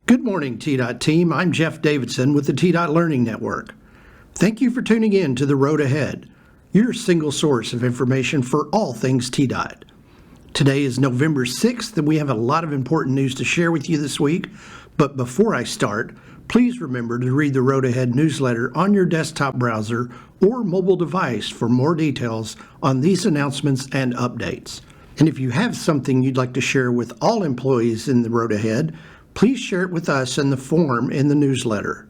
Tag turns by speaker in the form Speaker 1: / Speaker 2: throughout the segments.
Speaker 1: Good morning, TDOT team. I'm Jeff Davidson with the TDOT Learning Network. Thank you for tuning in to The Road Ahead, your single source of information for all things TDOT. Today is November 6th, and we have a lot of important news to share with you this week. But before I start, please remember to read the Road Ahead newsletter on your desktop browser or mobile device for more details on these announcements and updates. And if you have something you'd like to share with all employees in the Road Ahead, please share it with us in the form in the newsletter.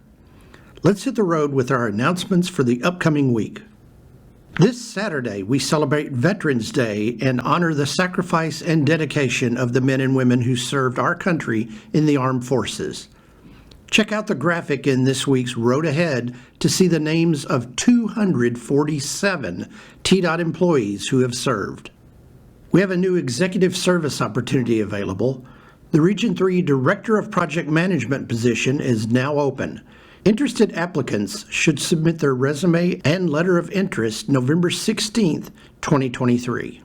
Speaker 1: Let's hit the road with our announcements for the upcoming week. This Saturday, we celebrate Veterans Day and honor the sacrifice and dedication of the men and women who served our country in the armed forces. Check out the graphic in this week's Road Ahead to see the names of 247 TDOT employees who have served. We have a new executive service opportunity available. The Region 3 Director of Project Management position is now open. Interested applicants should submit their resume and letter of interest November 16th, 2023.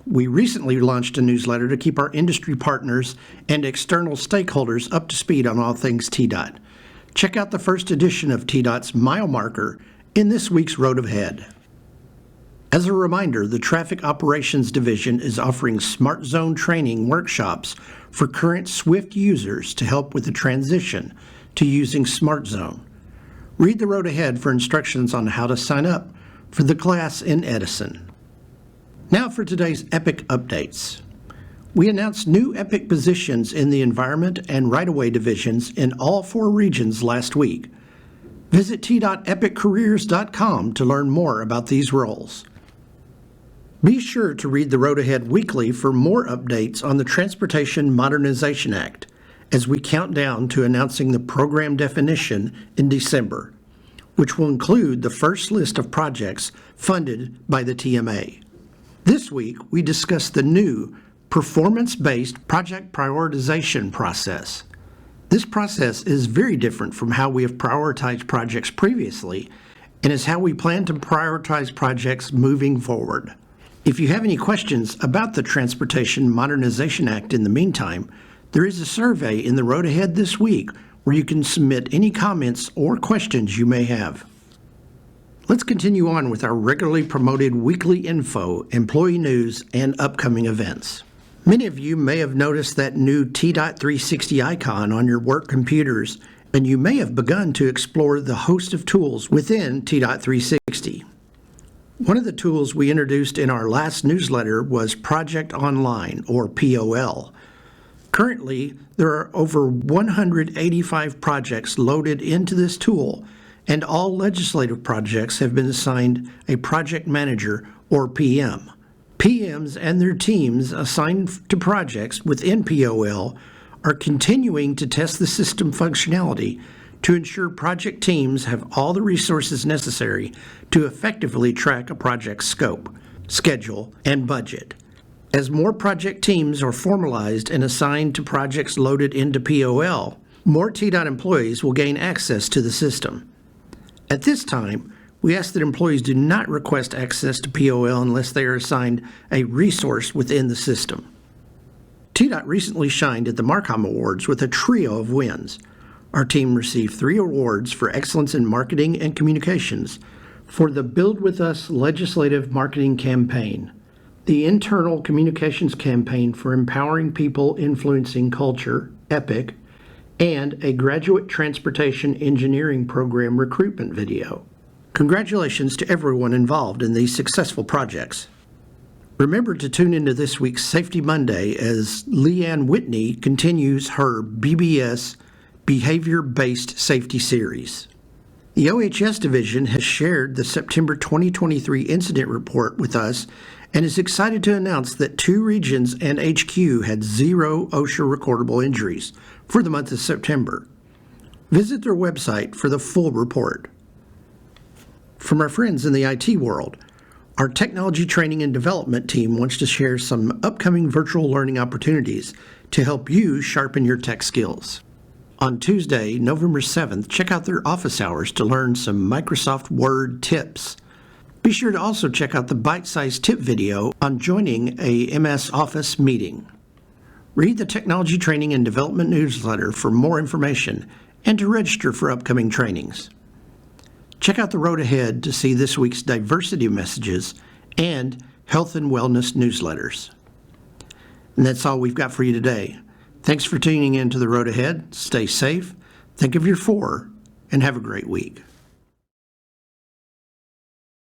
Speaker 1: We recently launched a newsletter to keep our industry partners and external stakeholders up to speed on all things TDOT. Check out the first edition of TDOT's Mile Marker in this week's Road Ahead. As a reminder, the Traffic Operations Division is offering Smart Zone training workshops for current SWIFT users to help with the transition to using Smart Zone. Read the Road Ahead for instructions on how to sign up for the class in Edison. Now for today's EPIC updates. We announced new EPIC positions in the Environment and Right-of-Way divisions in all 4 regions last week. Visit t.epiccareers.com to learn more about these roles. Be sure to read the Road Ahead weekly for more updates on the Transportation Modernization Act as we count down to announcing the program definition in December, which will include the first list of projects funded by the TMA. This week, we discussed the new performance-based project prioritization process. This process is very different from how we have prioritized projects previously and is how we plan to prioritize projects moving forward. If you have any questions about the Transportation Modernization Act in the meantime, there is a survey in the Road Ahead this week where you can submit any comments or questions you may have. Let's continue on with our regularly promoted weekly info, employee news, and upcoming events. Many of you may have noticed that new TDOT 360 icon on your work computers, and you may have begun to explore the host of tools within TDOT 360. One of the tools we introduced in our last newsletter was Project Online, or POL. Currently, there are over 185 projects loaded into this tool, and all legislative projects have been assigned a project manager, or PM. PMs and their teams assigned to projects within POL are continuing to test the system functionality to ensure project teams have all the resources necessary to effectively track a project's scope, schedule, and budget. As more project teams are formalized and assigned to projects loaded into POL, more TDOT employees will gain access to the system. At this time, we ask that employees do not request access to POL unless they are assigned a resource within the system. TDOT recently shined at the Marcom Awards with a trio of wins. Our team received 3 awards for excellence in marketing and communications for the Build With Us legislative marketing campaign, the internal communications campaign for empowering people influencing culture, EPIC, and a graduate transportation engineering program recruitment video. Congratulations to everyone involved in these successful projects. Remember to tune into this week's Safety Monday as Leanne Whitney continues her BBS Behavior-Based Safety Series. The OHS Division has shared the September 2023 incident report with us and is excited to announce that 2 regions and HQ had 0 OSHA recordable injuries for the month of September. Visit their website for the full report. From our friends in the IT world, our technology training and development team wants to share some upcoming virtual learning opportunities to help you sharpen your tech skills. On Tuesday, November 7th, check out their office hours to learn some Microsoft Word tips. Be sure to also check out the bite-sized tip video on joining a MS Office meeting. Read the Technology Training and Development newsletter for more information and to register for upcoming trainings. Check out the Road Ahead to see this week's diversity messages and health and wellness newsletters. And that's all we've got for you today. Thanks for tuning in to the Road Ahead. Stay safe, think of your four, and have a great week.